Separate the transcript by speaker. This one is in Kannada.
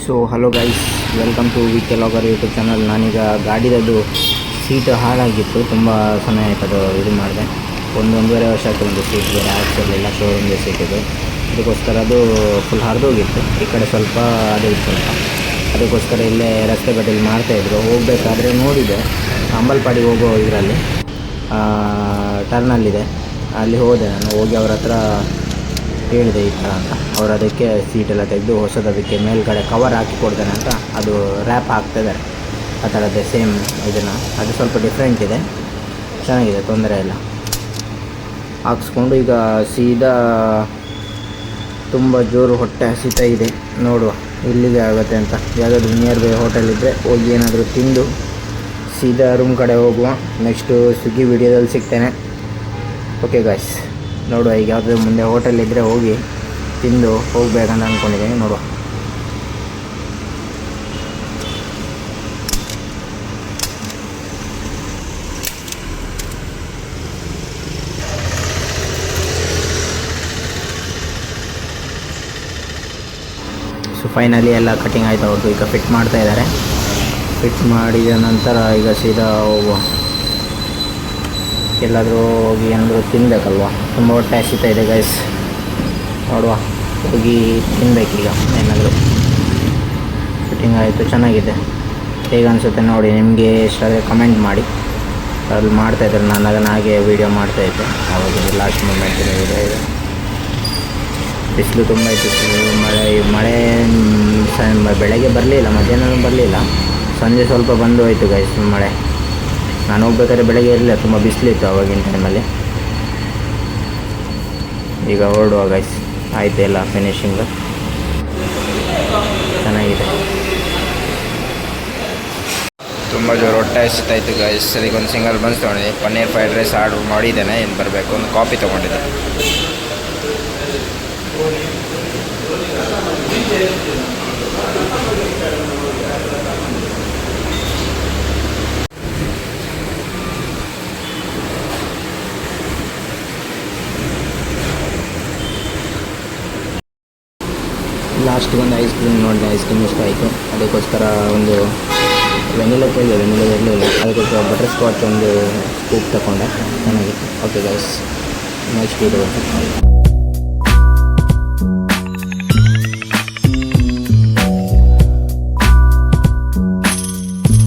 Speaker 1: So hello guys, welcome to V K logger YouTube channel. ನಾನೀಗ ಗಾಡಿದದು ಸೀಟ್ ಹಾಳಾಗಿತ್ತು, ತುಂಬ ಸಮಯ ಆಯ್ತು ಅದು ಇದು ಮಾಡಿದೆ. ಒಂದೂವರೆ ವರ್ಷ ಆಯಿತು. ಒಂದು ಸೀಟ್ ಬೇರೆ ಹಾಕ್ಸಿರಲಿಲ್ಲ, ಶೋರೂಮ್ದು ಸೀಟ್ ಇದು. ಅದಕ್ಕೋಸ್ಕರ ಅದು ಫುಲ್ ಹರಿದೋಗಿತ್ತು. ಈ ಕಡೆ ಸ್ವಲ್ಪ ಅದು ಇತ್ತು ಸ್ವಲ್ಪ, ಅದಕ್ಕೋಸ್ಕರ ಇಲ್ಲೇ ರಸ್ತೆ ಬದಿಯಲ್ಲಿ ಮಾಡ್ತಾಯಿದ್ರು. ಹೋಗಬೇಕಾದ್ರೆ ನೋಡಿದೆ, ಅಂಬಲ್ಪಾಡಿಗೆ ಹೋಗೋ ಇದರಲ್ಲಿ ಟರ್ನಲ್ಲಿದೆ, ಅಲ್ಲಿ ಹೋದೆ ನಾನು. ಹೋಗಿ ಅವ್ರ ಹತ್ರ ಹೇಳಿದೆ ಈ ಥರ ಅಂತ. ಅವರು ಅದಕ್ಕೆ ಸೀಟೆಲ್ಲ ತೆಗೆದು ಹೊಸದಕ್ಕೆ ಮೇಲ್ಗಡೆ ಕವರ್ ಹಾಕಿ ಕೊಡ್ತೇನೆ ಅಂತ ಅದು ರ್ಯಾಪ್ ಹಾಕ್ತಿದ್ದಾರೆ. ಆ ಥರದ್ದೇ ಸೇಮ್ ಇದನ್ನು, ಅದು ಸ್ವಲ್ಪ ಡಿಫ್ರೆಂಟ್ ಇದೆ, ಚೆನ್ನಾಗಿದೆ, ತೊಂದರೆ ಇಲ್ಲ. ಹಾಕ್ಸ್ಕೊಂಡು ಈಗ ಸೀದಾ ತುಂಬ ಜೋರು ಹೊಟ್ಟೆ ಹಸಿತಾ ಇದೆ. ನೋಡುವ ಇಲ್ಲಿಗೆ ಆಗುತ್ತೆ ಅಂತ. ಯಾವುದಾದ್ರೂ ನಿಯರ್ ಬೈ ಹೋಟೆಲ್ ಇದ್ದರೆ ಹೋಗಿ ಏನಾದರೂ ತಿಂದು ಸೀದಾ ರೂಮ್ ಕಡೆ ಹೋಗುವ. ನೆಕ್ಸ್ಟು ಸ್ವಿಗ್ಗಿ ವಿಡಿಯೋದಲ್ಲಿ ಸಿಗ್ತೇನೆ. ಓಕೆ ಗಾಯ್ಸ್, ನೋಡುವ ಈಗ ಯಾವುದಾದ್ರು ಮುಂದೆ ಹೋಟೆಲ್ ಇದ್ದರೆ ಹೋಗಿ ತಿಂದು ಹೋಗ್ಬೇಕಂತ ಅಂದ್ಕೊಂಡಿದ್ದೀನಿ. ನೋಡುವ. ಸೊ ಫೈನಲಿ ಎಲ್ಲ ಕಟಿಂಗ್ ಆಯ್ತು ಅವ್ರದ್ದು. ಈಗ ಫಿಟ್ ಮಾಡ್ತಾ ಇದ್ದಾರೆ. ಫಿಟ್ ಮಾಡಿದ ನಂತರ ಈಗ ಸೀದಾ ಹೋಗುವ. ಎಲ್ಲಾದರೂ ಹೋಗಿ ಏನಾದರೂ ತಿನ್ನಬೇಕಲ್ವ, ತುಂಬ ಹೊಟ್ಟೆ ಹಸಿತಾ ಇದೆ ಗೈಸ್. ನೋಡುವ, ಹೋಗಿ ತಿನ್ನಬೇಕೀಗ ಏನಾದರೂ. ಫಿಟ್ಟಿಂಗ್ ಆಯಿತು, ಚೆನ್ನಾಗಿದೆ. ಹೇಗೆ ಅನಿಸುತ್ತೆ ನೋಡಿ, ನಿಮಗೆ ಇಷ್ಟಾದರೆ ಕಮೆಂಟ್ ಮಾಡಿ. ಅಲ್ಲಿ ಮಾಡ್ತಾಯಿದ್ರು, ನಾನು ಅದನ್ನು ಹಾಗೆ ವೀಡಿಯೋ ಮಾಡ್ತಾಯಿದ್ದೆ. ಆವಾಗ ಲಾಸ್ಟ್ ಮೂಮೆಂಟಿನ ವೀಡಿಯೋ ಇದೆ. ಬಿಸಿಲು ತುಂಬ ಇತ್ತು. ಮಳೆ ಬೆಳಗ್ಗೆ ಬರಲಿಲ್ಲ, ಮಧ್ಯಾಹ್ನ ಬರಲಿಲ್ಲ, ಸಂಜೆ ಸ್ವಲ್ಪ ಬಂದು ಹೋಯಿತು ಗೈಸ್ ಮಳೆ. ನಾನು ಹೋಗ್ಬೇಕಾದ್ರೆ ಬೆಳಗ್ಗೆ ಇರಲಿಲ್ಲ, ತುಂಬ ಬಿಸಿಲಿತ್ತು ಆವಾಗಿನ ಟೈಮಲ್ಲಿ. ಈಗ ಹೊರಡುವ ಗೈಸ್. ಆಯಿತು ಎಲ್ಲ ಫಿನಿಶಿಂಗ್ ಚೆನ್ನಾಗಿದೆ. ತುಂಬ ಜೋರು ಹೊಟ್ಟೆ ಹಸಿತಾಯಿತ್ತು ಗೈಸ್. ಅದಕ್ಕೊಂದು ಸಿಂಗಲ್ ಬನ್ಸ್ ತೊಗೊಂಡಿದ್ದೆ. ಪನ್ನೀರ್ ಫ್ರೈಡ್ ರೈಸ್ ಆರ್ಡ್ರ್ ಮಾಡಿದ್ದೇನೆ, ಏನು ಬರಬೇಕು. ಒಂದು ಕಾಫಿ ತೊಗೊಂಡಿದ್ದೆ. ಲಾಸ್ಟಿಗೆ ಒಂದು ಐಸ್ ಕ್ರೀಮ್ ನೋಡಿದೆ, ಐಸ್ ಕ್ರೀಮ್ ಇಷ್ಟ ಆಯಿತು. ಅದಕ್ಕೋಸ್ಕರ ಒಂದು ವೆನಿಲಾ ಕೇಳಿದೆ, ವೆನಿಲಾ ಇರಲಿಲ್ಲ. ಅದಕ್ಕೋಸ್ಕರ ಬಟರ್ ಸ್ಕಾಚ್ ಒಂದು ಸ್ಕೂಪ್ ತಗೊಂಡೆ, ಚೆನ್ನಾಗಿತ್ತು. Okay guys, next video.